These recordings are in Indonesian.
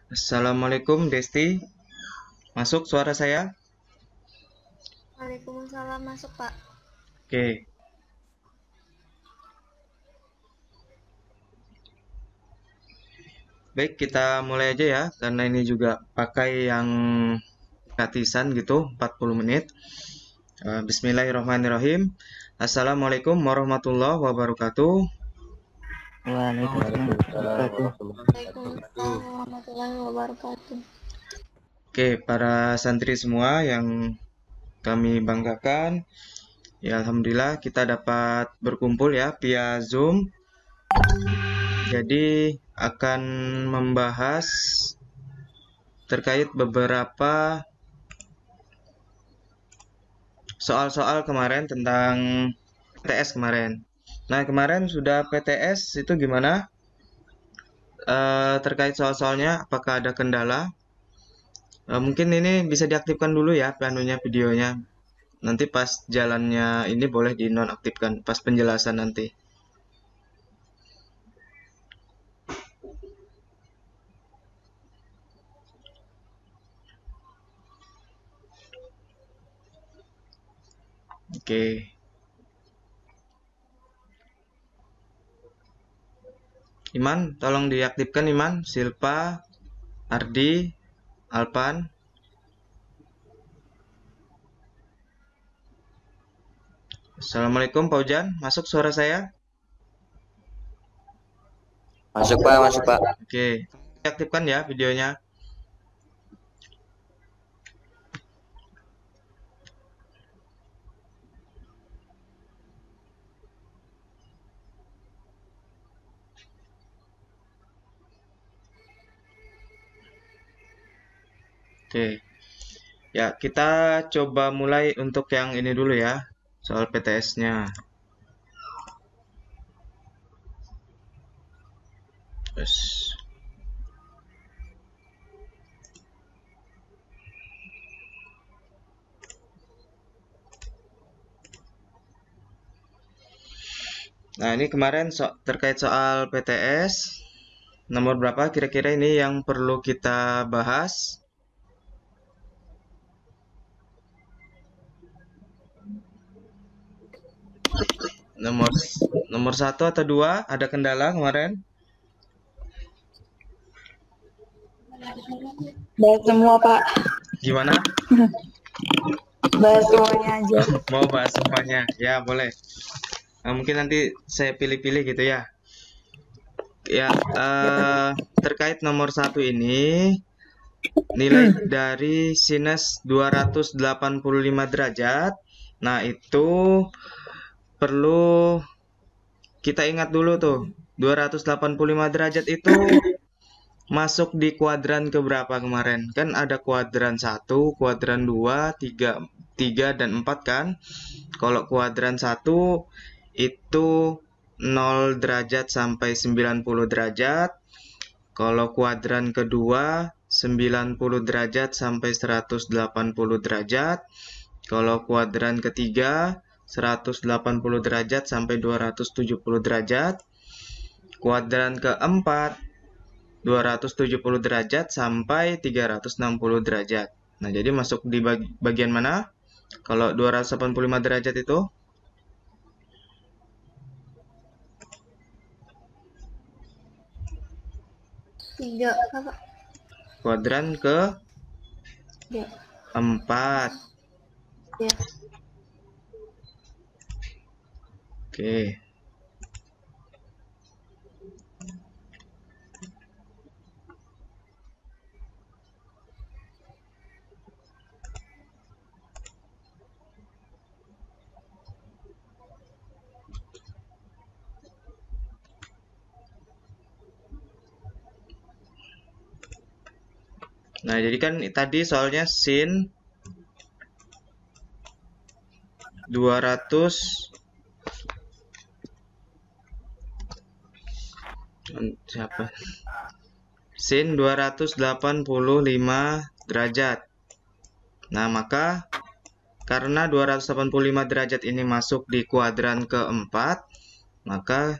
Assalamualaikum Desti, masuk suara saya? Waalaikumsalam, masuk Pak. Oke, baik kita mulai aja ya, karena ini juga pakai yang gratisan gitu, 40 menit. Bismillahirrahmanirrahim. Assalamualaikum warahmatullahi wabarakatuh. Waalaikumsalam Waalaikumsalam wabarakatuh. warahmatullahi wabarakatuh. Waalaikumsalam warahmatullahi wabarakatuh. Oke, para santri semua yang kami banggakan, ya Alhamdulillah kita dapat berkumpul ya via Zoom. Jadi akan membahas terkait beberapa soal-soal kemarin tentang PTS kemarin. Nah, kemarin sudah PTS itu gimana? Terkait soal-soalnya, apakah ada kendala? Mungkin ini bisa diaktifkan dulu ya, planunya videonya. Nanti pas jalannya ini boleh dinonaktifkan, pas penjelasan nanti. Oke. Iman, tolong diaktifkan Iman, Silpa, Ardi, Alpan. Assalamualaikum Pak Ujan, masuk suara saya? Masuk Pak, masuk Pak. Oke, diaktifkan ya videonya. Oke, ya kita coba mulai untuk yang ini dulu ya, soal PTS-nya. Terus, nah ini kemarin terkait soal PTS, nomor berapa kira-kira ini yang perlu kita bahas? Nomor nomor 1 atau 2 ada kendala kemarin? Bahas semua Pak, Gimana? bahas semuanya aja. Mau bahas semuanya? Ya boleh. Nah, mungkin nanti saya pilih-pilih gitu ya. Ya, terkait nomor 1 ini, nilai dari sinus 285 derajat. Nah, itu perlu kita ingat dulu tuh. 285 derajat itu masuk di kuadran keberapa kemarin? Kan ada kuadran 1, kuadran 2, 3 dan 4 kan? Kalau kuadran 1 itu 0 derajat sampai 90 derajat. Kalau kuadran kedua 90 derajat sampai 180 derajat. Kalau kuadran ketiga 180 derajat sampai 270 derajat. Kuadran keempat 270 derajat sampai 360 derajat. Nah, jadi masuk di bagian mana? Kalau 285 derajat itu? 3, Pak. Kuadran ke 3. 4. Ya. Oke. Nah, jadi kan tadi soalnya sin 200 siapa? Sin 285 derajat. Nah, maka karena 285 derajat ini masuk di kuadran keempat, maka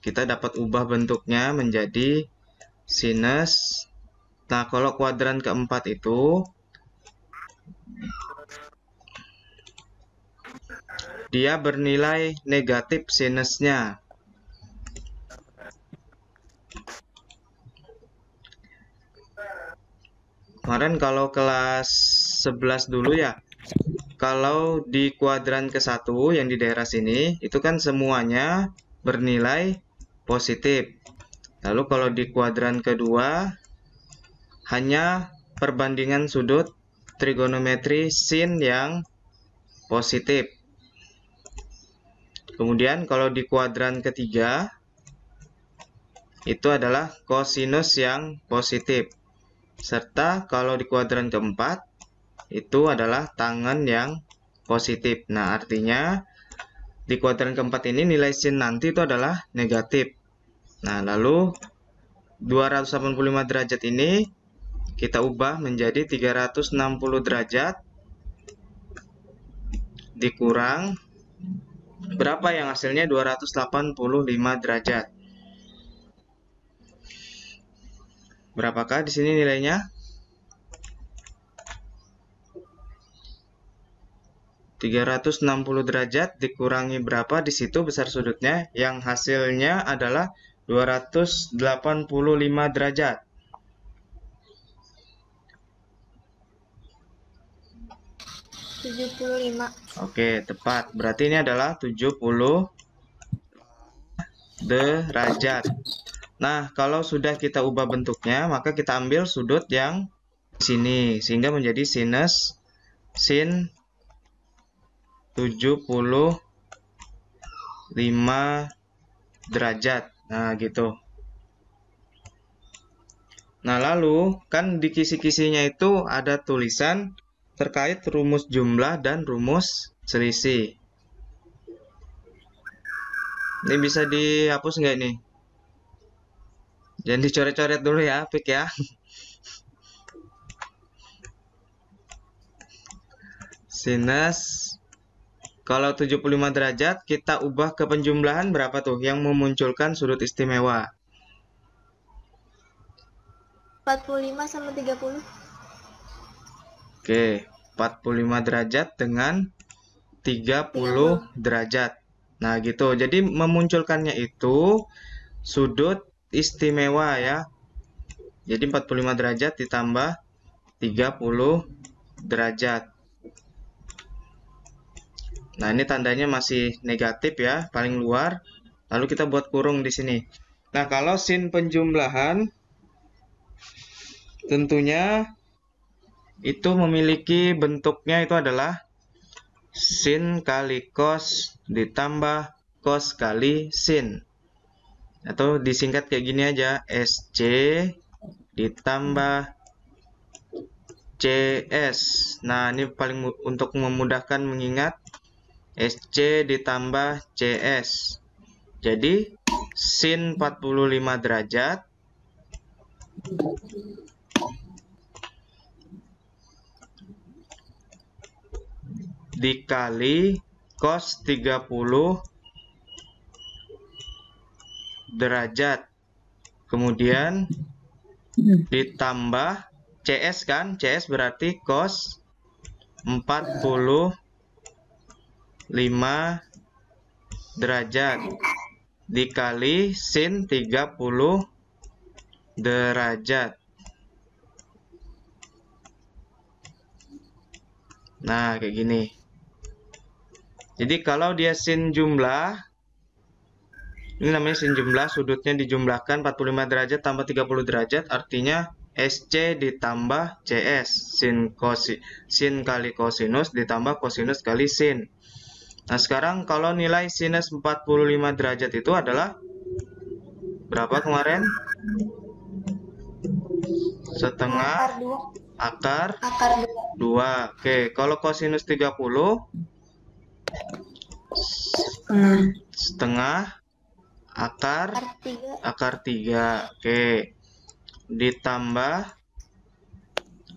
kita dapat ubah bentuknya menjadi sinus Nah, kalau kuadran keempat itu dia bernilai negatif sinusnya. Kemarin kalau kelas 11 dulu ya, kalau di kuadran ke-1 yang di daerah sini, itu kan semuanya bernilai positif. Lalu kalau di kuadran kedua, hanya perbandingan sudut trigonometri sin yang positif. Kemudian kalau di kuadran ketiga, itu adalah kosinus yang positif. Serta kalau di kuadran keempat, itu adalah tangen yang positif. Nah, artinya di kuadran keempat ini nilai sin nanti itu adalah negatif. Nah, lalu 285 derajat ini kita ubah menjadi 360 derajat dikurang berapa yang hasilnya 285 derajat. Berapakah di sini nilainya? 360 derajat dikurangi berapa di situ besar sudutnya, yang hasilnya adalah 285 derajat. 75. Oke, tepat. Berarti ini adalah 70 derajat. Nah, kalau sudah kita ubah bentuknya, maka kita ambil sudut yang di sini sehingga menjadi sinus sin 75 derajat. Nah, gitu. Nah, lalu kan di kisi-kisinya itu ada tulisan terkait rumus jumlah dan rumus selisih. Ini bisa dihapus nggak nih? Jangan dicoret-coret dulu ya, Pik ya. Sinus kalau 75 derajat kita ubah ke penjumlahan berapa tuh yang memunculkan sudut istimewa? 45 sama 30. Oke, 45 derajat dengan 30 derajat. Nah, gitu. Jadi memunculkannya itu sudut istimewa ya. Jadi 45 derajat ditambah 30 derajat. Nah, ini tandanya masih negatif ya, paling luar. Lalu kita buat kurung di sini. Nah, kalau sin penjumlahan tentunya itu memiliki bentuknya itu adalah sin kali cos ditambah cos kali sin. Atau disingkat kayak gini aja, SC ditambah CS. Nah, ini paling untuk memudahkan mengingat, SC ditambah CS. Jadi sin 45 derajat dikali cos 30 derajat. Kemudian ditambah CS kan, CS berarti cos 45 derajat dikali sin 30 derajat. Nah, kayak gini. Jadi kalau dia sin jumlah, ini namanya sin jumlah, sudutnya dijumlahkan 45 derajat tambah 30 derajat, artinya SC ditambah CS, sin kali kosinus ditambah kosinus kali sin. Nah, sekarang kalau nilai sinus 45 derajat itu adalah berapa kemarin? Setengah akar Akar 2. Oke, kalau kosinus 30 setengah akar 3. Oke. Ditambah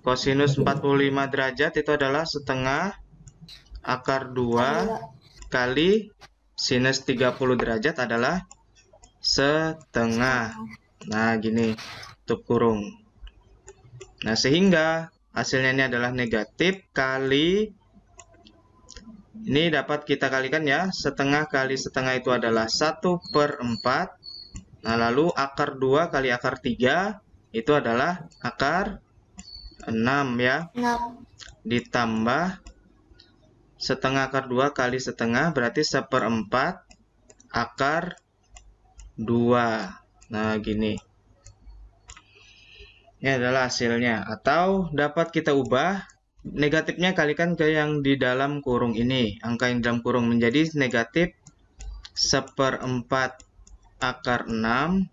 kosinus 45 derajat itu adalah setengah akar 2 kali sinus 30 derajat adalah setengah. Nah, gini, tutup kurung. Nah, sehingga hasilnya ini adalah negatif kali, ini dapat kita kalikan ya, setengah kali setengah itu adalah 1/4. Nah, lalu akar 2 kali akar 3 itu adalah akar 6 ya. 6. Ditambah setengah akar 2 kali setengah berarti 1/4 akar 2. Nah, gini. Ini adalah hasilnya. Atau dapat kita ubah, negatifnya kalikan ke yang di dalam kurung ini. Angka yang di dalam kurung menjadi negatif 1/4 akar 6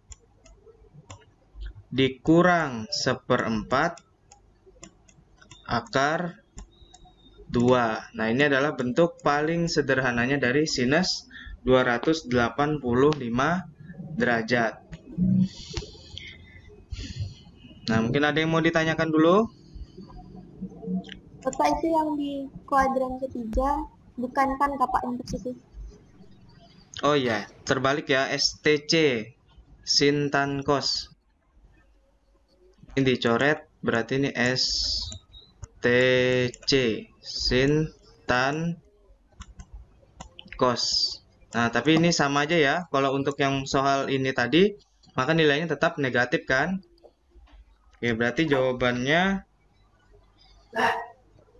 dikurang 1/4 akar 2. Nah, ini adalah bentuk paling sederhananya dari sinus 285 derajat. Nah, mungkin ada yang mau ditanyakan dulu? Bapak itu yang di kuadran ketiga, bukan kan Bapak yang positif? Oh iya, terbalik ya, STC, sin tan cos. Ini dicoret, berarti ini STC, sin tan cos. Nah, tapi ini sama aja ya. Kalau untuk yang soal ini tadi, maka nilainya tetap negatif kan? Oke, berarti jawabannya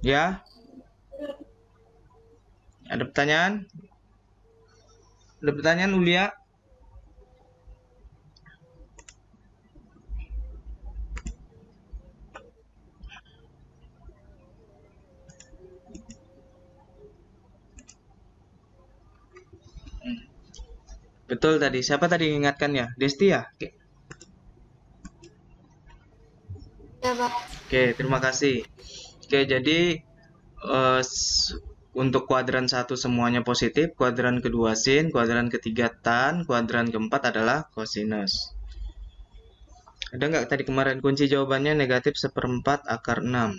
ya. Ada pertanyaan? Ada pertanyaan, Ulia? Betul tadi. Siapa tadi yang ingatkan ya? Desti ya? Oke. Ya, Pak. Oke, terima kasih. Oke, jadi untuk kuadran 1 semuanya positif, kuadran kedua sin, kuadran ketiga tan, kuadran keempat adalah kosinus. Ada nggak tadi kemarin kunci jawabannya negatif 1/4 akar 6?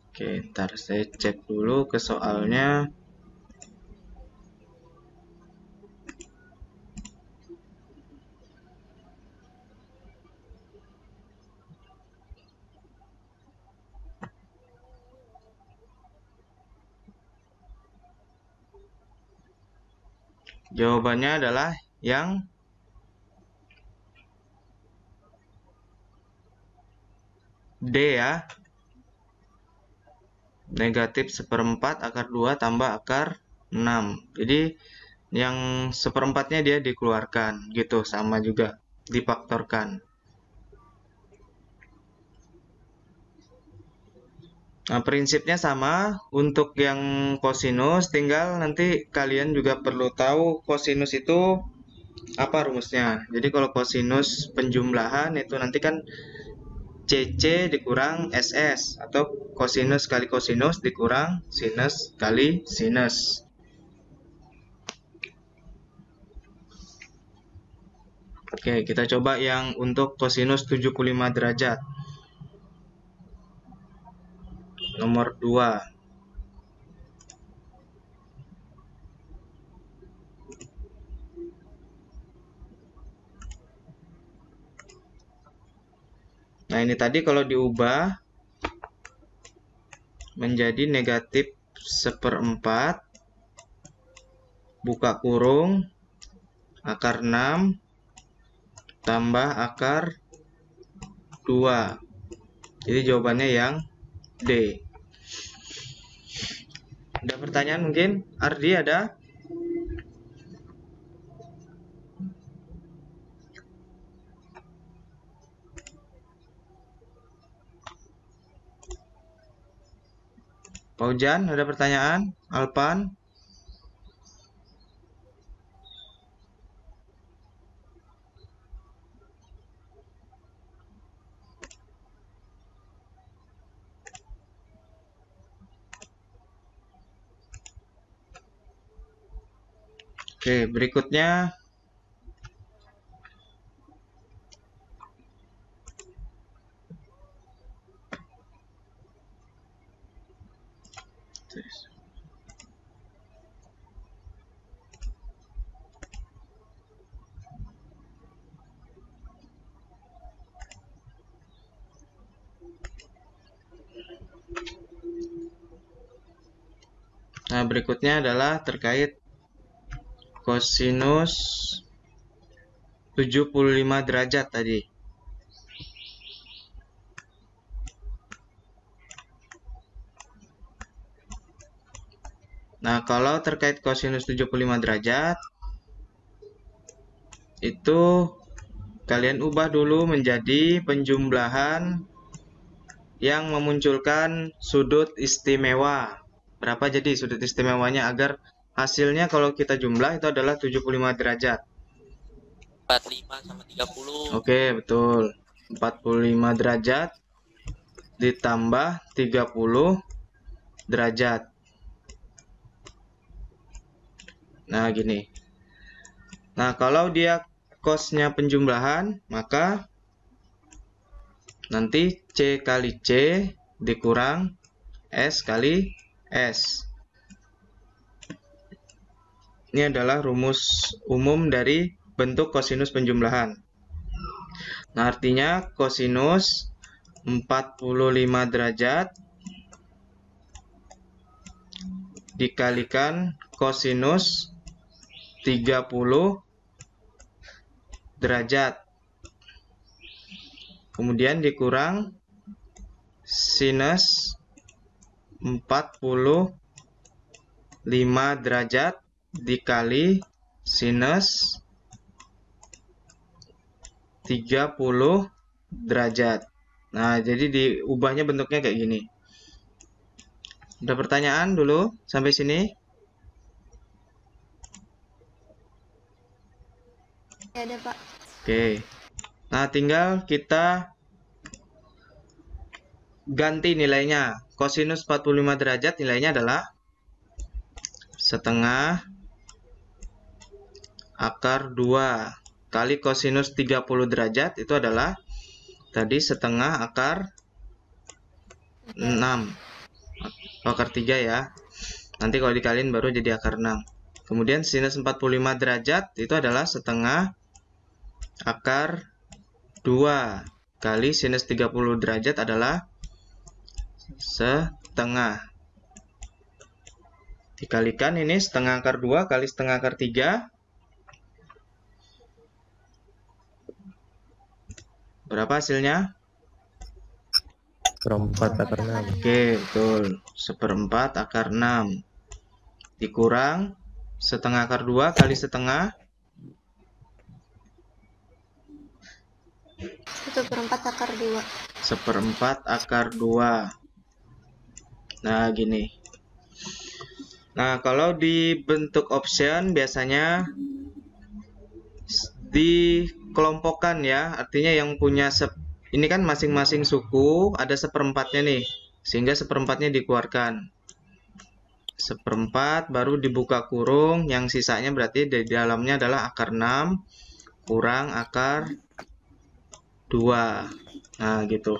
Oke, ntar saya cek dulu ke soalnya. Jawabannya adalah yang D ya. Negatif 1/4 akar 2 tambah akar 6. Jadi yang 1/4-nya dia dikeluarkan gitu, sama juga difaktorkan. Nah, prinsipnya sama untuk yang kosinus, tinggal nanti kalian juga perlu tahu kosinus itu apa rumusnya. Jadi kalau kosinus penjumlahan itu nanti kan CC dikurang SS atau kosinus kali kosinus dikurang sinus kali sinus. Oke, kita coba yang untuk kosinus 75 derajat. Nomor 2. Nah, ini tadi kalau diubah menjadi negatif 1/4 buka kurung akar 6 tambah akar 2. Jadi jawabannya yang D. Ada pertanyaan mungkin? Ardi ada? Paujan, ada pertanyaan? Alpan? Oke, berikutnya Nah, berikutnya adalah terkait kosinus 75 derajat tadi. Nah, kalau terkait kosinus 75 derajat, itu kalian ubah dulu menjadi penjumlahan yang memunculkan sudut istimewa. Berapa jadi sudut istimewanya agar hasilnya kalau kita jumlah itu adalah 75 derajat. 45 sama 30. Oke, betul. 45 derajat ditambah 30 derajat. Nah, gini. Nah, kalau dia cosnya penjumlahan, maka nanti C kali C dikurang S kali S. Ini adalah rumus umum dari bentuk kosinus penjumlahan. Nah, artinya kosinus 45 derajat dikalikan kosinus 30 derajat. Kemudian dikurang sinus 45 derajat dikali sinus 30 derajat. Nah, jadi diubahnya bentuknya kayak gini. Ada pertanyaan dulu sampai sini? Ya ada, Pak. Oke. Nah, tinggal kita ganti nilainya. Kosinus 45 derajat nilainya adalah setengah akar 2 kali kosinus 30 derajat itu adalah tadi setengah akar 6. Akar 3 ya. Nanti kalau dikaliin baru jadi akar 6. Kemudian sinus 45 derajat itu adalah setengah akar 2 kali sinus 30 derajat adalah setengah. Dikalikan ini setengah akar 2 kali setengah akar 3. Berapa hasilnya? Seperempat akar 6. Oke, betul. Seperempat akar 6. Dikurang setengah akar 2 kali setengah. 1/4 akar 2. Seperempat akar 2. Nah, gini. Nah, kalau di bentuk option biasanya dikelompokkan ya. Artinya yang punya ini kan masing-masing suku ada seperempatnya nih. Sehingga seperempatnya dikeluarkan. Seperempat baru dibuka kurung. Yang sisanya berarti di dalamnya adalah akar 6 kurang akar 2. Nah, gitu.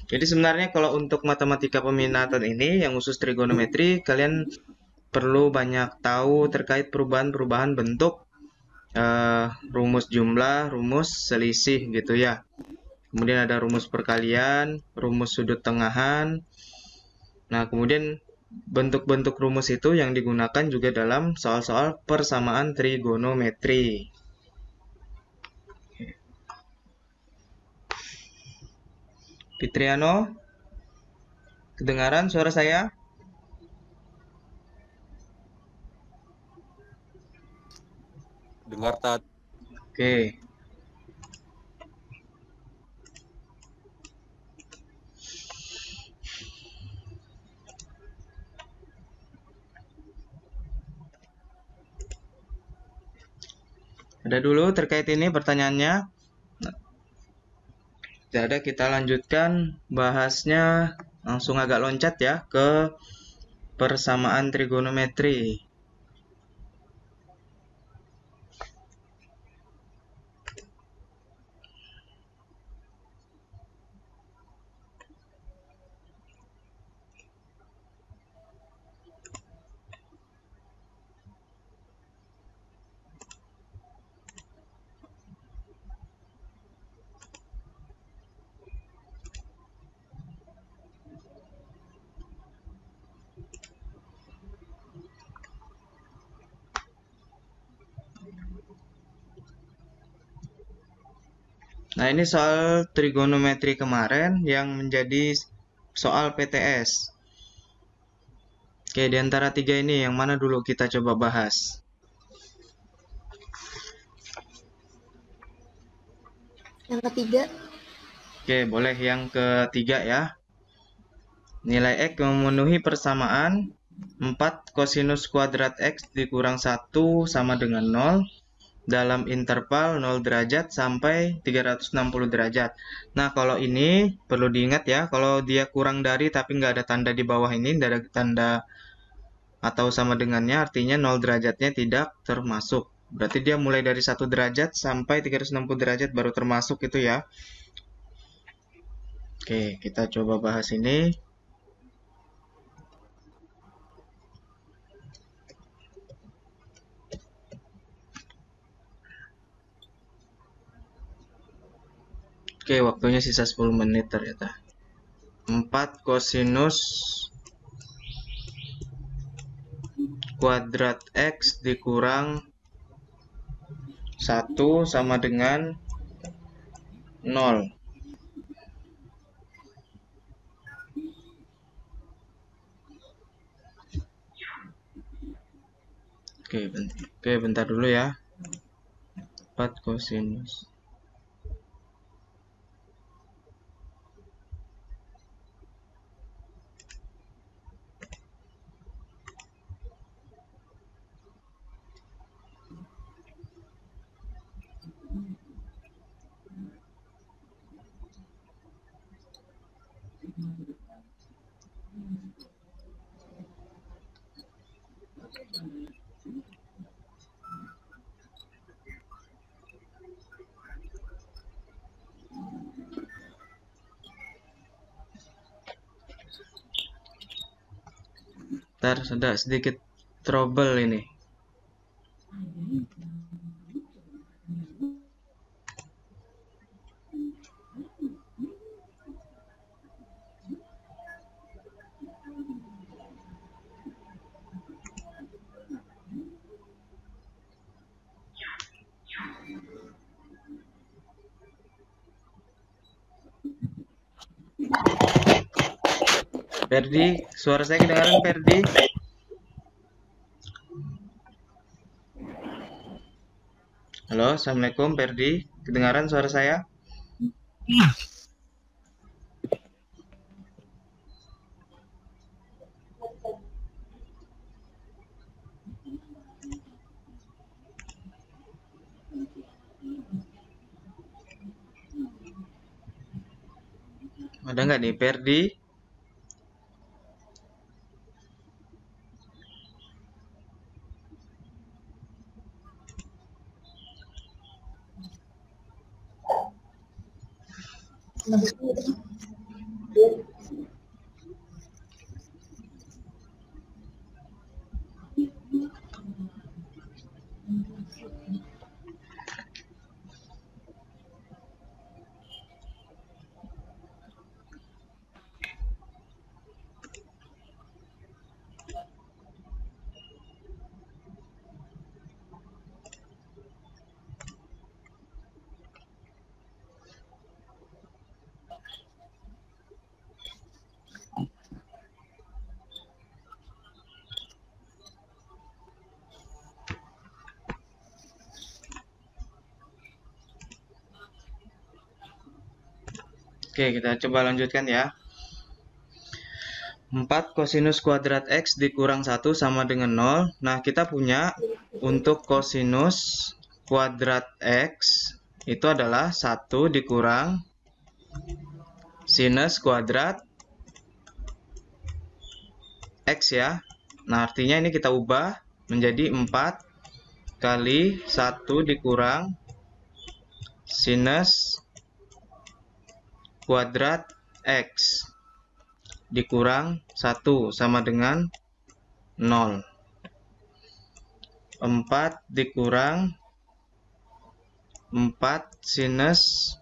Jadi sebenarnya kalau untuk matematika peminatan ini yang khusus trigonometri, kalian perlu banyak tahu terkait perubahan-perubahan bentuk rumus jumlah, rumus selisih gitu ya. Kemudian ada rumus perkalian, rumus sudut tengahan. Nah, kemudian bentuk-bentuk rumus itu yang digunakan juga dalam soal-soal persamaan trigonometri. Fitriano, kedengaran suara saya? Dengar, Tat. Oke. Ada dulu terkait ini pertanyaannya. Tidak ada, kita lanjutkan bahasnya langsung agak loncat ya ke persamaan trigonometri. Nah, ini soal trigonometri kemarin yang menjadi soal PTS. Oke, di antara tiga ini yang mana dulu kita coba bahas? Yang ketiga. Oke, boleh yang ketiga ya. Nilai X memenuhi persamaan 4 kosinus kuadrat X dikurang 1 sama dengan 0 dalam interval 0 derajat sampai 360 derajat. Nah, kalau ini perlu diingat ya, kalau dia kurang dari tapi nggak ada tanda di bawah ini, nggak ada tanda atau sama dengannya, artinya 0 derajatnya tidak termasuk. Berarti dia mulai dari 1 derajat sampai 360 derajat baru termasuk itu ya. Oke, kita coba bahas ini. Oke, waktunya sisa 10 menit ternyata. 4 kosinus kuadrat X dikurang 1 sama dengan 0. Oke, bentar dulu ya. 4 kosinus. Ntar ada sedikit trouble ini. Ferdi, suara saya kedengaran Ferdi? Halo, Assalamualaikum Ferdi, kedengaran suara saya? Ada nggak nih Ferdi? Oke, kita coba lanjutkan ya. 4 kosinus kuadrat X dikurang 1 sama dengan 0. Nah, kita punya untuk kosinus kuadrat X itu adalah 1 dikurang sinus kuadrat X ya. Nah, artinya ini kita ubah menjadi 4 kali 1 dikurang sinus kuadrat X dikurang 1 sama dengan 0. 4 dikurang 4 sinus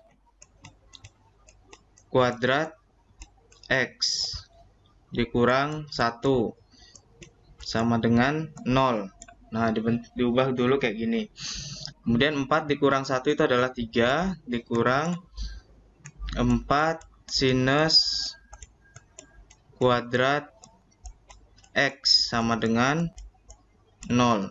kuadrat X dikurang 1 sama dengan 0. Nah, diubah dulu kayak gini. Kemudian 4 dikurang 1 itu adalah 3, dikurang 4 sinus kuadrat X sama dengan 0.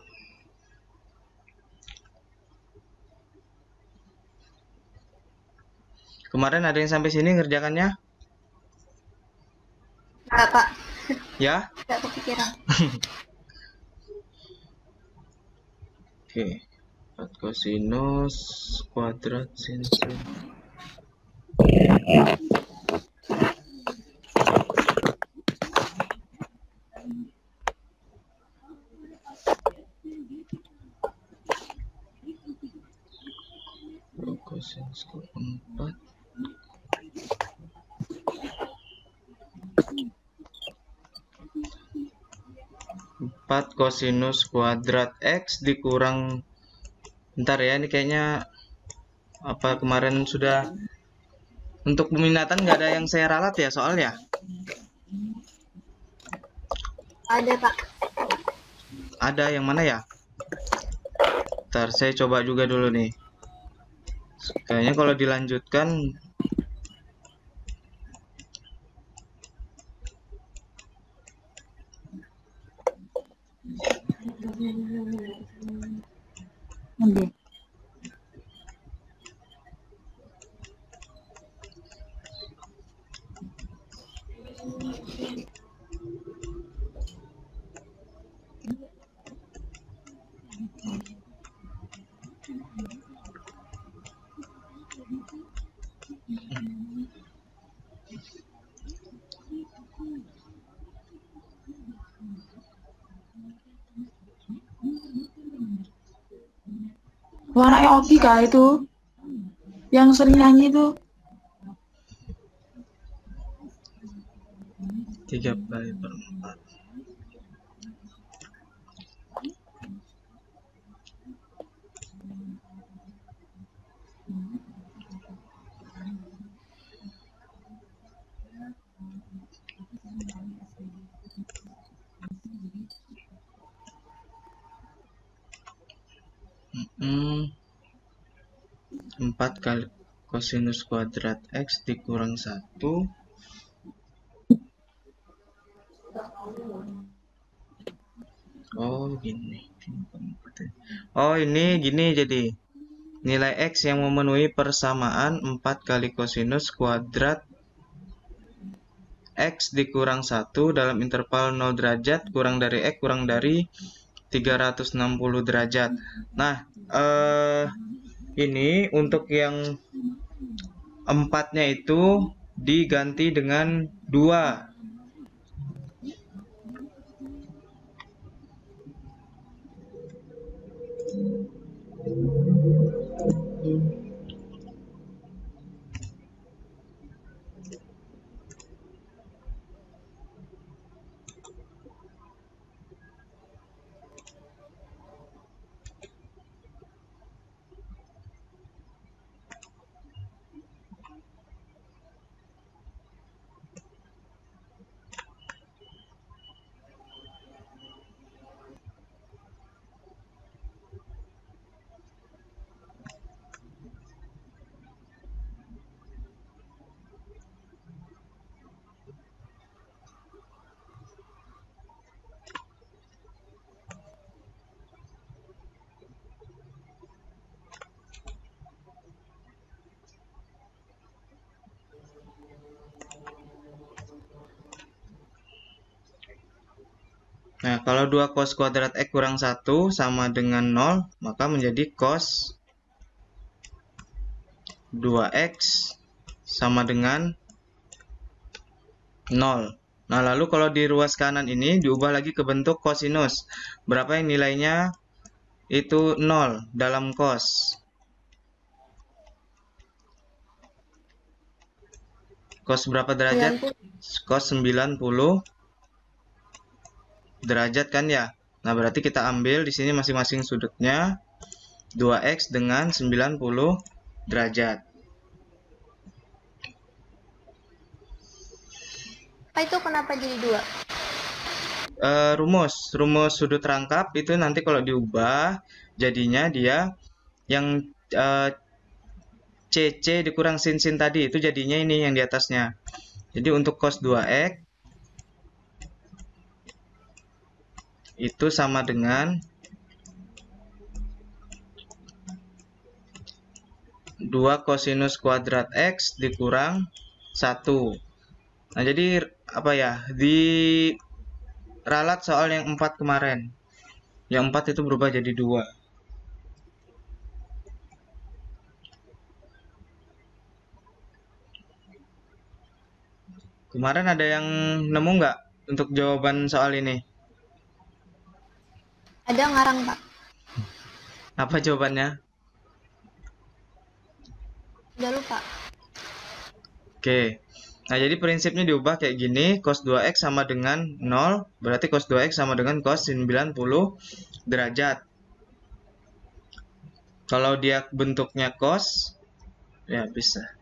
Kemarin ada yang sampai sini ngerjakannya? Enggak, Pak. Ya? Enggak kepikiran. Oke. 4 kosinus kuadrat sinus. Kosinus ke 4. 4 kosinus kuadrat X dikurang, bentar ya, ini kayaknya apa kemarin sudah untuk peminatan nggak ada yang saya ralat ya soalnya. Ada, Pak. Ada yang mana ya? Bentar, saya coba juga dulu nih. Kayaknya kalau dilanjutkan Nanti. Anaknya Obi kah itu? Yang sering nyanyi itu? 3/4. Empat kali kosinus kuadrat X dikurang 1. Oh gini. Oh ini gini, jadi nilai X yang memenuhi persamaan 4 kali kosinus kuadrat X dikurang 1 dalam interval 0 derajat kurang dari X kurang dari 360 derajat. Nah, ini untuk yang 4-nya itu diganti dengan 2. Nah, kalau 2 cos kuadrat X kurang 1 sama dengan 0, maka menjadi cos 2X sama dengan 0. Nah, lalu kalau di ruas kanan ini diubah lagi ke bentuk kosinus. Berapa yang nilainya? Itu 0 dalam cos. Cos berapa derajat? 90. Cos 90 derajat kan ya. Nah, berarti kita ambil di sini masing-masing sudutnya 2X dengan 90 derajat. Pak, itu kenapa jadi 2? Rumus sudut rangkap itu nanti kalau diubah jadinya dia yang CC dikurang sin tadi, itu jadinya ini yang di atasnya. Jadi untuk cos 2X itu sama dengan 2 kosinus kuadrat X dikurang 1. Nah, jadi apa ya? Diralat soal yang 4 kemarin. Yang 4 itu berubah jadi 2. Kemarin ada yang nemu nggak untuk jawaban soal ini? Ada ngarang, Pak. Apa jawabannya? Udah lupa. Oke. Nah, jadi prinsipnya diubah kayak gini. Cos 2X sama dengan 0. Berarti cos 2X sama dengan cos 90 derajat. Kalau dia bentuknya cos, ya bisa.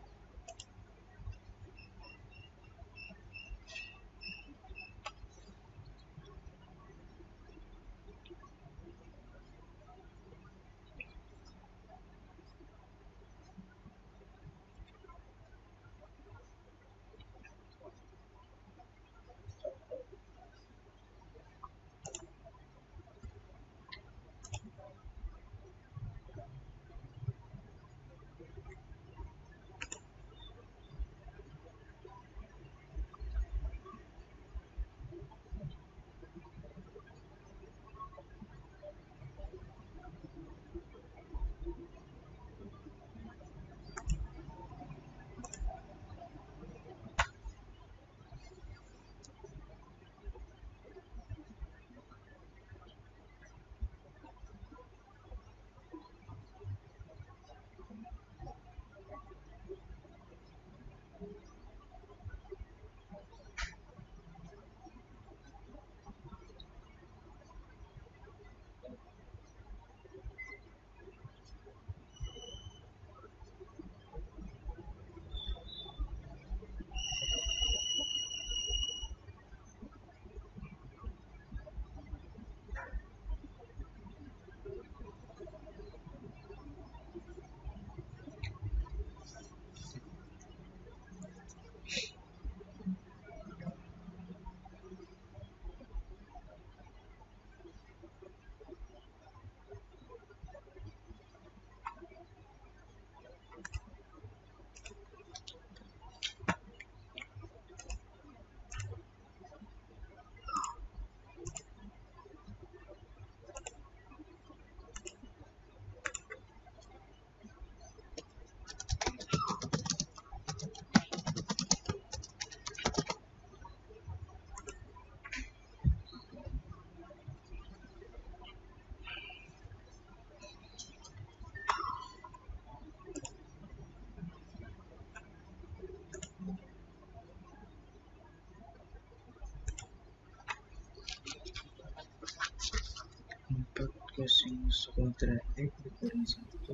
Kosinus kuadrat X dikurang 1.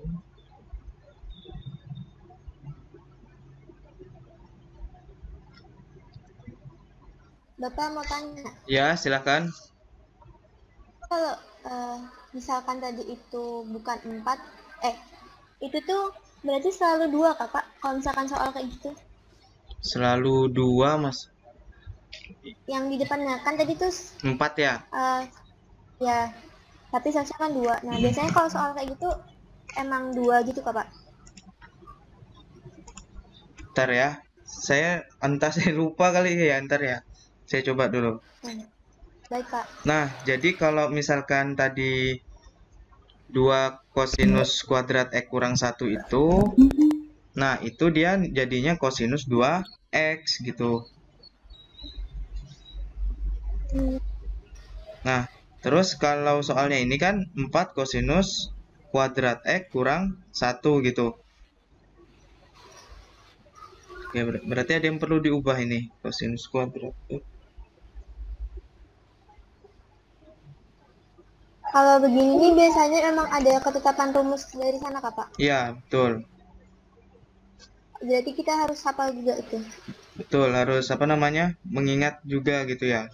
Bapak mau tanya, Ya, silakan. kalau misalkan tadi itu bukan 4, itu tuh berarti selalu 2 Kak, Pak? Kalau misalkan soal kayak gitu. Selalu 2, Mas. Yang di depannya kan tadi tuh 4 ya? ya, tapi seharusnya kan 2. Nah, biasanya kalau soal kayak gitu emang 2 gitu Kak, Pak? Ntar ya. Saya lupa kali ya, ntar ya. Saya coba dulu. Baik, Kak. Nah, jadi kalau misalkan tadi 2 kosinus kuadrat X kurang 1 itu, nah itu dia jadinya kosinus 2X gitu. Nah, terus kalau soalnya ini kan 4 kosinus kuadrat X kurang 1 gitu. Ya, berarti ada yang perlu diubah ini, kosinus kuadrat X. Kalau begini biasanya emang ada ketetapan rumus dari sana Kak, Pak? Iya, betul. Berarti kita harus hafal juga itu. Betul, harus apa namanya? Mengingat juga gitu ya.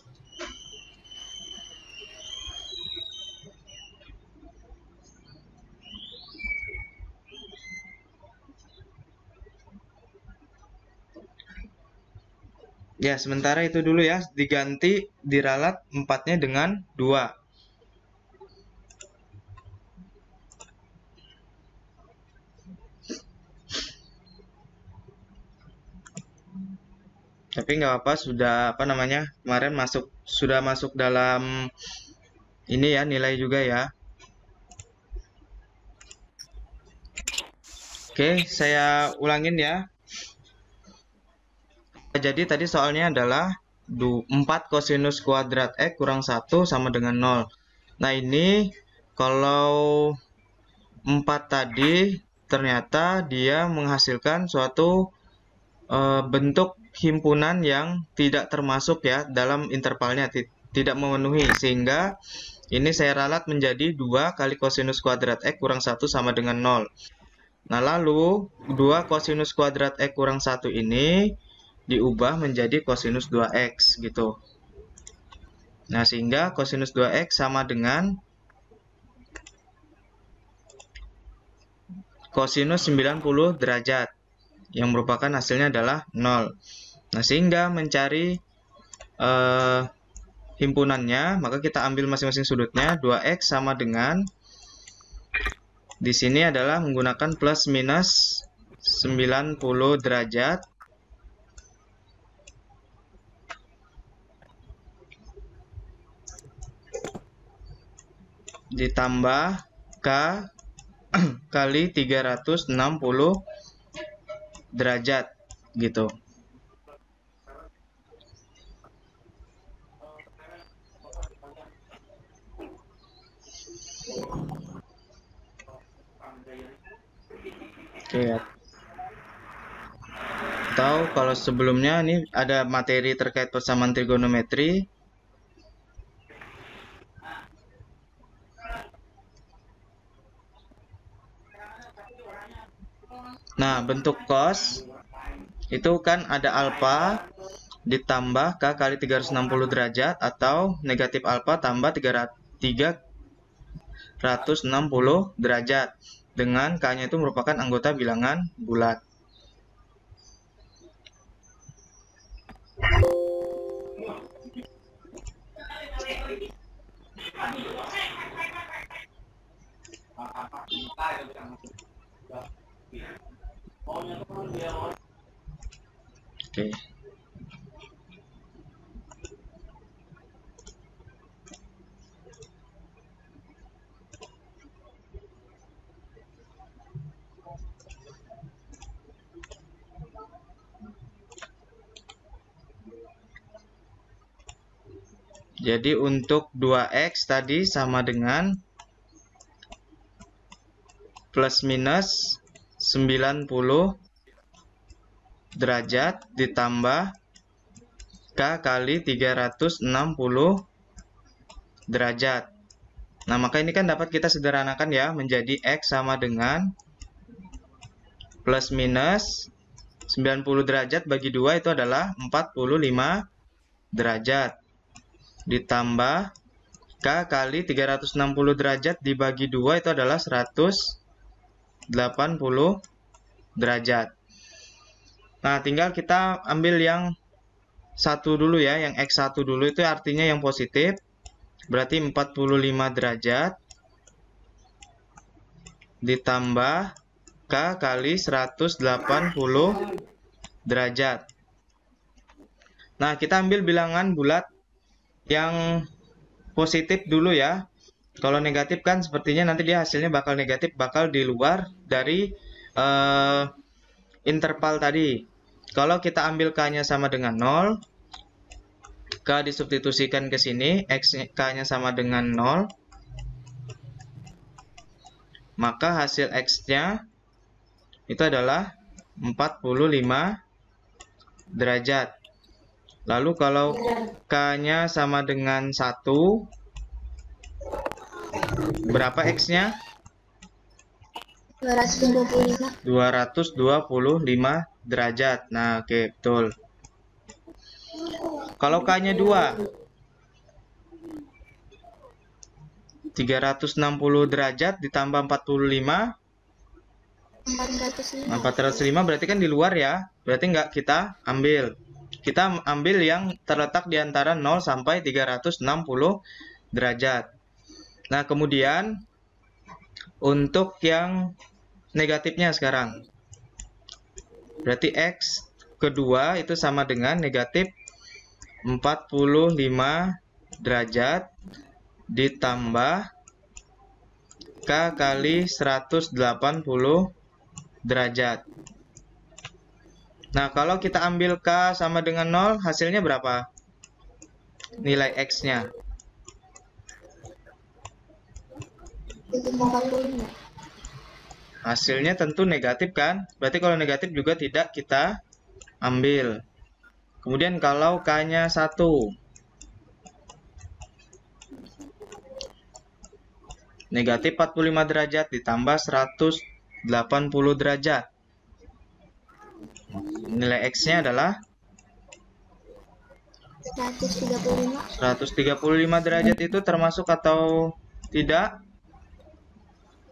Ya, sementara itu dulu ya, diganti diralat 4-nya dengan 2. Tapi nggak apa, sudah apa namanya, kemarin sudah masuk dalam ini ya, nilai juga ya. Oke, saya ulangin ya. Jadi tadi soalnya adalah 4 kosinus kuadrat X kurang 1 sama dengan 0. Nah ini kalau 4 tadi ternyata dia menghasilkan suatu bentuk himpunan yang tidak termasuk ya dalam intervalnya, tidak memenuhi, sehingga ini saya ralat menjadi 2 kali kosinus kuadrat X kurang 1 sama dengan 0. Nah lalu 2 kosinus kuadrat X kurang 1 ini diubah menjadi kosinus 2x gitu. Nah, sehingga kosinus 2x sama dengan kosinus 90 derajat, yang merupakan hasilnya adalah 0. Nah, sehingga mencari himpunannya, maka kita ambil masing-masing sudutnya. 2x sama dengan, di sini adalah menggunakan plus minus 90 derajat ditambah K kali 360 derajat gitu. Oke ya. Atau kalau sebelumnya ini ada materi terkait persamaan trigonometri. Nah, bentuk cos itu kan ada alfa ditambah K kali 360 derajat atau negatif alfa tambah 360 derajat, dengan K-nya itu merupakan anggota bilangan bulat. Oke. Jadi untuk 2x tadi sama dengan plus minus 90 derajat ditambah K kali 360 derajat. Nah, maka ini kan dapat kita sederhanakan ya menjadi X sama dengan plus minus 90 derajat bagi 2 itu adalah 45 derajat. Ditambah K kali 360 derajat dibagi 2 itu adalah 180 derajat. Nah, tinggal kita ambil yang satu dulu ya, yang X1 dulu, itu artinya yang positif. Berarti 45 derajat ditambah K kali 180 derajat. Nah, kita ambil bilangan bulat yang positif dulu ya. Kalau negatif kan sepertinya nanti dia hasilnya bakal negatif, bakal di luar dari interval tadi. Kalau kita ambil K-nya sama dengan 0, K disubstitusikan ke sini, K-nya sama dengan 0, maka hasil X-nya itu adalah 45 derajat. Lalu kalau K-nya sama dengan 1, berapa X-nya? 225. 225 derajat. Nah, oke, betul. Kalau K-nya 2, 360 derajat ditambah 45, 405 berarti kan di luar ya. Berarti nggak kita ambil. kita ambil yang terletak di antara 0 sampai 360 derajat. Nah, kemudian untuk yang negatifnya sekarang. Berarti X kedua itu sama dengan negatif 45 derajat ditambah K kali 180 derajat. Nah, kalau kita ambil K sama dengan 0, hasilnya berapa? Nilai X-nya. 45. Hasilnya tentu negatif kan? Berarti kalau negatif juga tidak kita ambil. Kemudian kalau K-nya 1. Negatif 45 derajat ditambah 180 derajat. Nilai X-nya adalah 135 derajat. Itu termasuk atau tidak?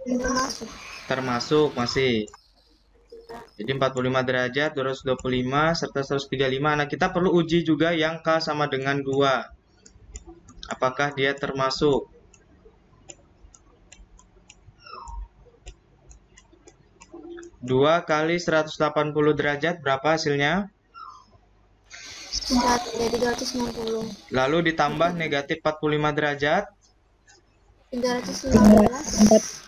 Termasuk. Termasuk masih. Jadi 45 derajat, 225, serta 135. Nah, kita perlu uji juga yang K sama dengan 2. Apakah dia termasuk? Dua kali 180 derajat, berapa hasilnya? 360. Lalu ditambah negatif 45 derajat. 315.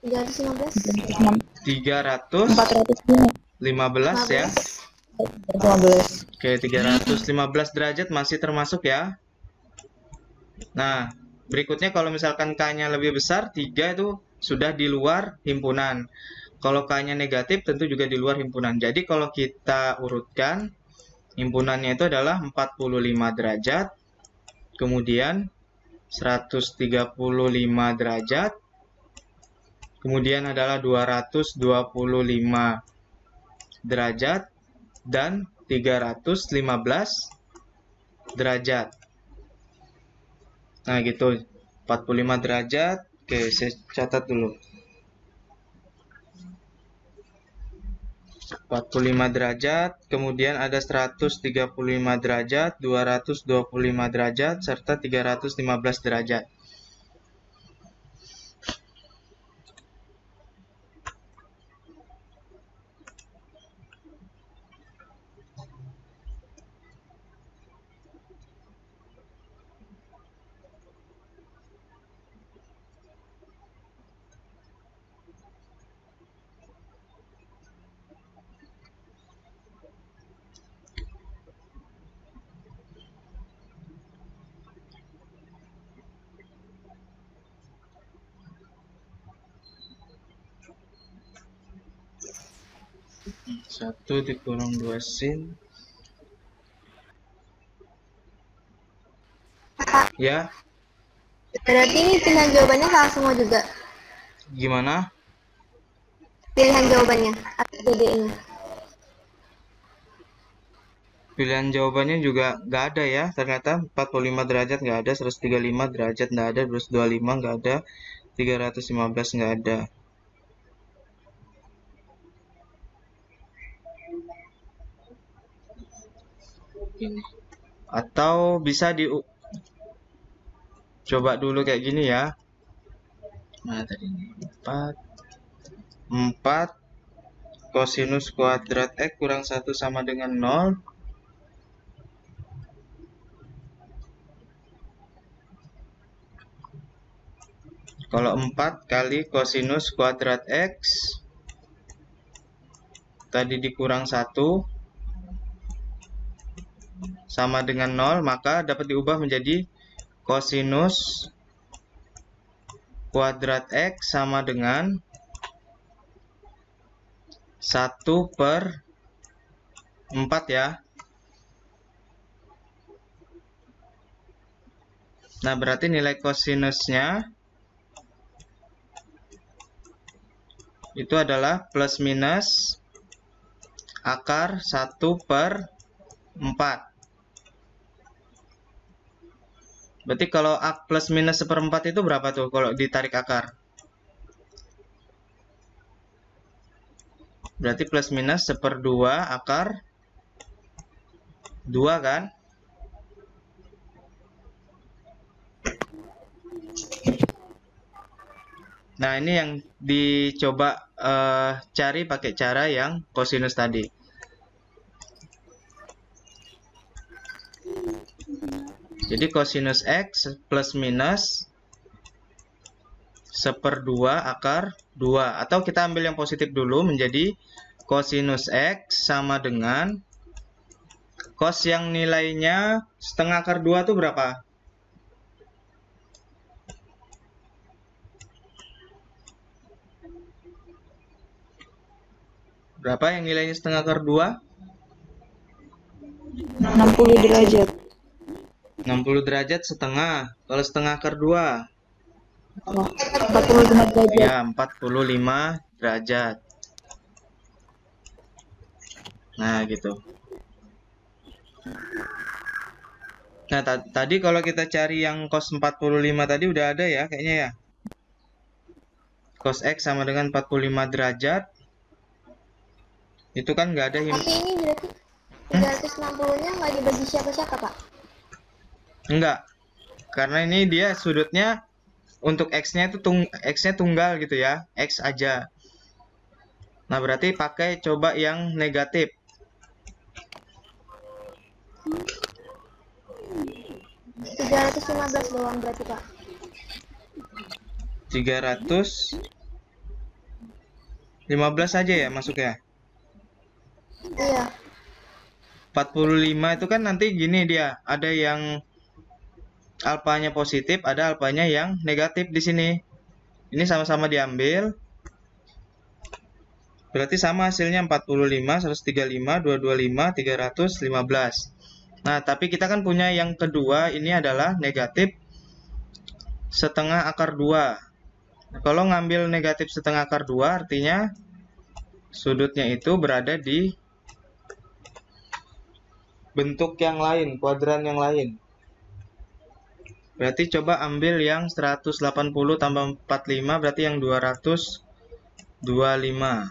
315 ya. 15. Oke, 315 derajat masih termasuk ya. Nah, berikutnya kalau misalkan K-nya lebih besar, 3 itu sudah di luar himpunan. Kalau K-nya negatif tentu juga di luar himpunan. Jadi kalau kita urutkan, himpunannya itu adalah 45 derajat, kemudian 135 derajat, kemudian adalah 225 derajat, dan 315 derajat. Nah, gitu. 45 derajat. Oke, saya catat dulu. 45 derajat, kemudian ada 135 derajat, 225 derajat, serta 315 derajat. Satu dikurang 2 sin. Ya, Berarti ini pilihan jawabannya salah semua juga. gimana? Pilihan jawabannya ABCD-nya. Pilihan jawabannya juga nggak ada ya. Ternyata 45 derajat nggak ada, 135 derajat nggak ada, 225 nggak ada, 315 nggak ada. Atau bisa coba dulu kayak gini ya. Nah, tadi 4 kosinus kuadrat X kurang 1 sama dengan 0. Kalau 4 kali kosinus kuadrat X tadi dikurang 1 sama dengan 0, maka dapat diubah menjadi kosinus kuadrat X sama dengan 1/4 ya. Nah, berarti nilai kosinusnya itu adalah plus minus akar 1/4. Berarti kalau plus minus 1/4 itu berapa tuh kalau ditarik akar? Berarti plus minus 1/2 akar 2 kan? Nah, ini yang dicoba cari pakai cara yang kosinus tadi. Jadi kosinus X plus minus 1/2 akar 2. Atau kita ambil yang positif dulu, menjadi kosinus X sama dengan cos yang nilainya setengah akar 2 itu berapa? Berapa yang nilainya setengah akar 2? 60 derajat. 60 derajat setengah. Kalau setengah akar 2? 45 derajat. Ya, 45 derajat. Nah, gitu. Nah, tadi kalau kita cari yang cos 45 tadi udah ada ya, kayaknya ya. Cos X sama dengan 45 derajat. Itu kan nggak ada Tapi ini berarti 360-nya nggak dibagi siapa-siapa, Pak? Enggak. Karena ini dia sudutnya untuk X-nya itu X-nya tunggal gitu ya. X aja. Nah, berarti pakai coba yang negatif. 315 doang berarti, Pak. 315 aja ya masuknya. Iya. 45 itu kan nanti gini dia, ada yang alfanya positif, ada alfanya yang negatif di sini. Ini sama-sama diambil. Berarti sama hasilnya 45, 135, 225, 315. Nah, tapi kita kan punya yang kedua, ini adalah negatif setengah akar 2. Nah, kalau ngambil negatif setengah akar 2, artinya sudutnya itu berada di bentuk yang lain, kuadran yang lain. Berarti coba ambil yang 180 tambah 45, berarti yang 225.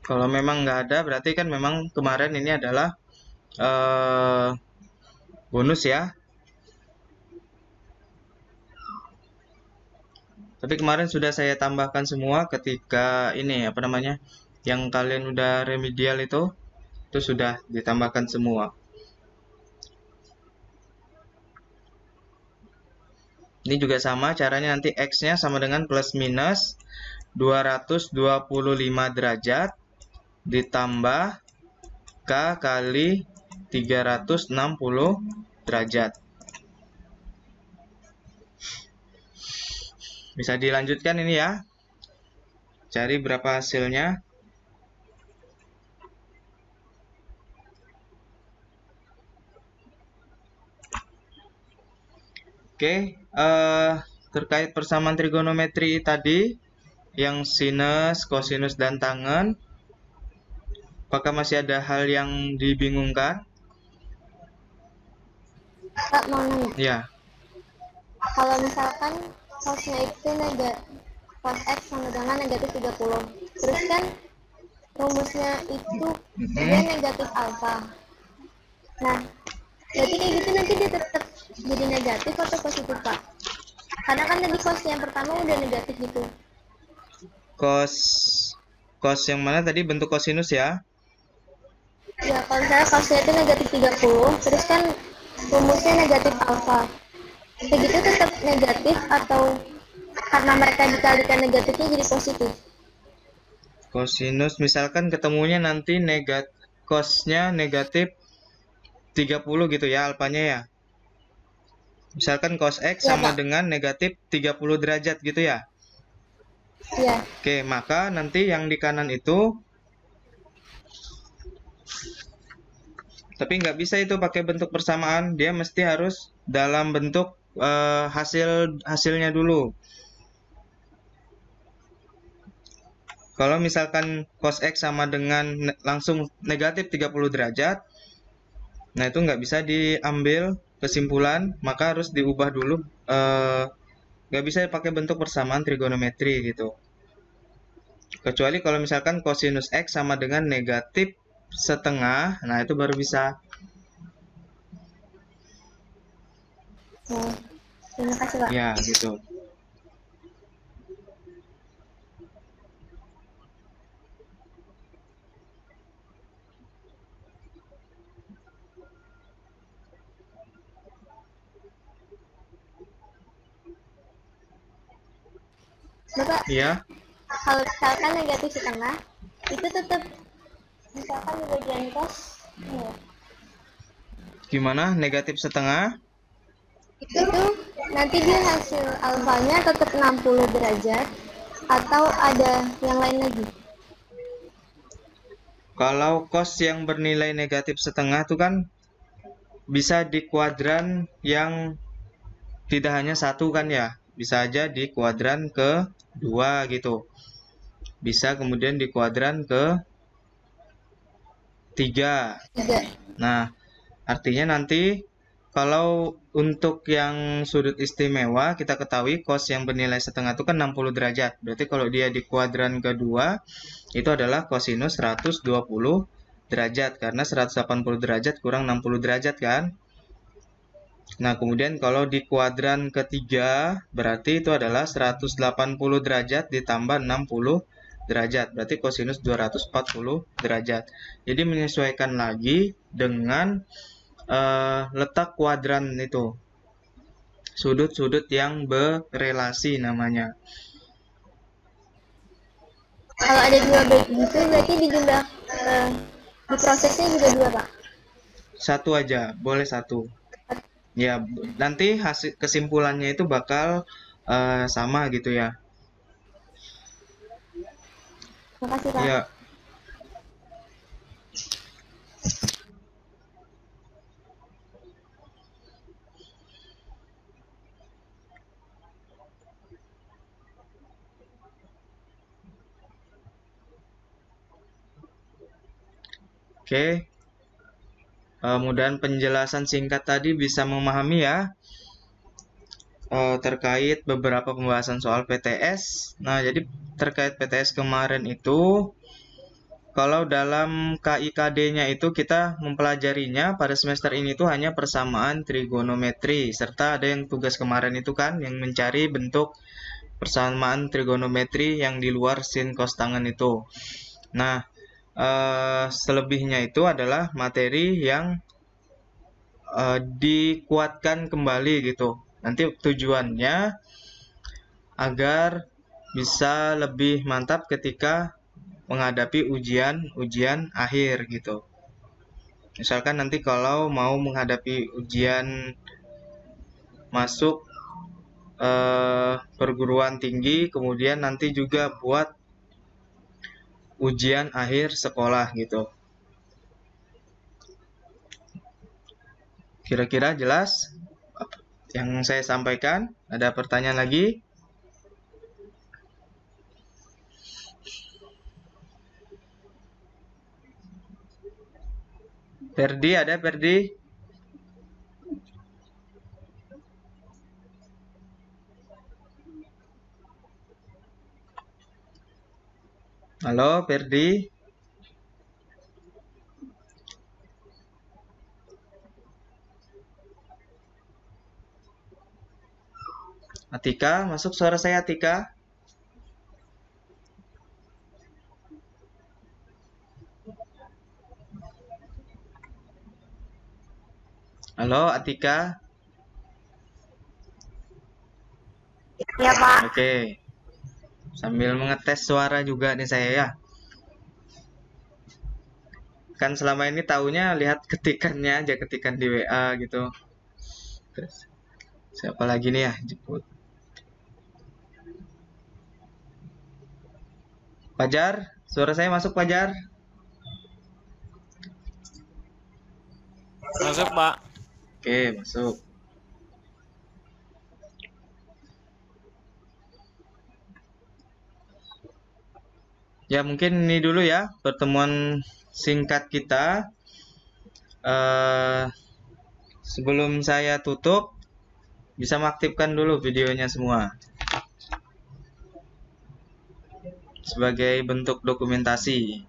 Kalau memang nggak ada, berarti kan memang kemarin ini adalah bonus ya. Tapi kemarin sudah saya tambahkan semua ketika ini apa namanya, yang kalian udah remedial itu sudah ditambahkan semua. Ini juga sama caranya, nanti X-nya sama dengan plus minus 225 derajat ditambah K kali 360 derajat. Bisa dilanjutkan ini ya. Cari berapa hasilnya. Oke, terkait persamaan trigonometri tadi, yang sinus, kosinus, dan tangen, apakah masih ada hal yang dibingungkan? Pak, mau nanya. Ya. Kalau misalkan cosnya itu cos X sama dengan negatif 30. Terus kan rumusnya itu dia negatif alfa. Nah, berarti kayak gitu nanti dia tetap jadi negatif atau positif, Pak? Karena kan tadi cos yang pertama udah negatif gitu. Cos yang mana tadi, bentuk kosinus ya? Ya, kalau misalnya cosnya itu negatif 30, terus kan rumusnya negatif alfa. Kayak gitu tetap negatif atau karena mereka dikalikan negatifnya jadi positif? Kosinus misalkan ketemunya nanti cosnya negatif 30 gitu ya, alfanya ya. Misalkan cos X Ya, sama Pak. dengan negatif 30 derajat gitu ya. Iya. Oke, maka nanti yang di kanan itu, tapi nggak bisa itu pakai bentuk persamaan, dia mesti harus dalam bentuk hasilnya dulu. Kalau misalkan cos X sama dengan langsung negatif 30 derajat, nah itu nggak bisa diambil kesimpulan, maka harus diubah dulu. Nggak bisa pakai bentuk persamaan trigonometri gitu. Kecuali kalau misalkan kosinus X sama dengan negatif setengah, nah itu baru bisa. Terima kasih, Pak. Ya, gitu. Bapak, Iya. kalau misalkan negatif setengah, itu tetap misalkan di bagian cos, ya, Gimana? Negatif setengah? itu nanti dia hasil alfanya tetap 60 derajat atau ada yang lain lagi? Kalau cos yang bernilai negatif setengah itu kan bisa di kuadran yang tidak hanya satu kan ya. Bisa aja di kuadran ke 2 gitu. Bisa kemudian di kuadran ke 3. Tiga. Nah, artinya nanti kalau untuk yang sudut istimewa kita ketahui cos yang bernilai setengah itu kan 60 derajat. Berarti kalau dia di kuadran kedua itu adalah kosinus 120 derajat karena 180 derajat kurang 60 derajat kan. Nah, kemudian kalau di kuadran ketiga berarti itu adalah 180 derajat ditambah 60 derajat. Berarti kosinus 240 derajat. Jadi menyesuaikan lagi dengan letak kuadran itu. Sudut-sudut yang berelasi namanya. Kalau ada dua baik gitu, berarti dijumlah di prosesnya juga dua, Pak. Satu aja, boleh satu. Ya, nanti hasil kesimpulannya itu bakal sama gitu ya. Makasih, Pak. Ya, oke. Mudahan penjelasan singkat tadi bisa memahami ya terkait beberapa pembahasan soal PTS. Nah, jadi terkait PTS kemarin itu kalau dalam KIKD-nya itu kita mempelajarinya pada semester ini tuh hanya persamaan trigonometri serta ada yang tugas kemarin itu kan yang mencari bentuk persamaan trigonometri yang di luar sin cos tangen itu. Nah, selebihnya itu adalah materi yang dikuatkan kembali gitu. Nanti tujuannya agar bisa lebih mantap ketika menghadapi ujian akhir gitu. Misalkan nanti kalau mau menghadapi ujian masuk perguruan tinggi, kemudian nanti juga buat ujian akhir sekolah gitu. Kira-kira jelas yang saya sampaikan? Ada pertanyaan lagi? Ferdi, ada Ferdi? Halo, Ferdi? Atika, masuk suara saya Atika? Halo Atika? Iya, Pak. Oke. Sambil mengetes suara juga nih saya ya. Kan selama ini taunya lihat ketikannya aja, ketikan di WA gitu. Terus siapa lagi nih ya jemput? Fajar, suara saya masuk Fajar? Masuk, Pak. Oke, masuk. Ya, mungkin ini dulu ya pertemuan singkat kita. Sebelum saya tutup, bisa mengaktifkan dulu videonya semua sebagai bentuk dokumentasi.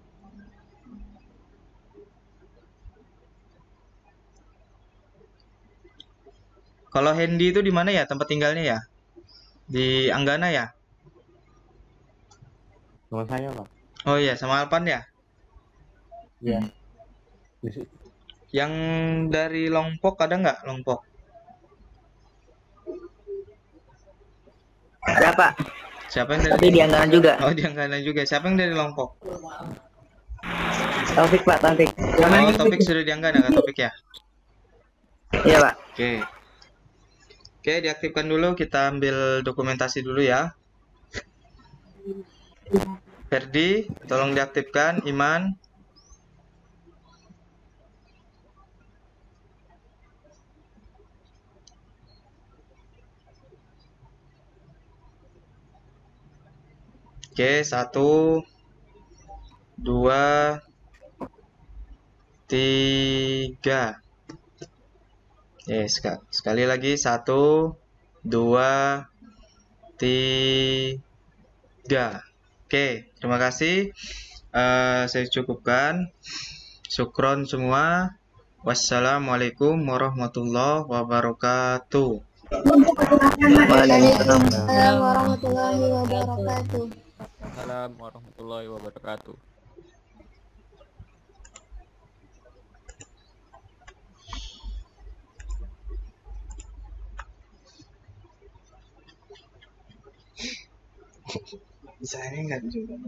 Kalau Hendy itu di mana ya tempat tinggalnya ya? Di Anggana ya? Sama saya, Pak. Oh iya, sama Alpan ya? Iya. Yang dari Longpok ada nggak Longpok? Ada, Pak. Siapa yang dari? Tapi di Anggana juga. Oh, di Anggana juga. Siapa yang dari Longpok? Taufik, Pak, Taufik. Oh, Topik sudah di Anggana kan Topik ya? Iya, Pak. Oke. Oke, diaktifkan dulu. Kita ambil dokumentasi dulu ya. Ferdi, tolong diaktifkan. Iman. Oke, 1, 2, 3. Sekali lagi 1, 2, 3. Oke, terima kasih. Saya cukupkan. Syukron semua. Wassalamualaikum warahmatullahi wabarakatuh. Waalaikumsalam warahmatullahi wabarakatuh. Waalaikumsalam warahmatullahi wabarakatuh. Saya nggak juga.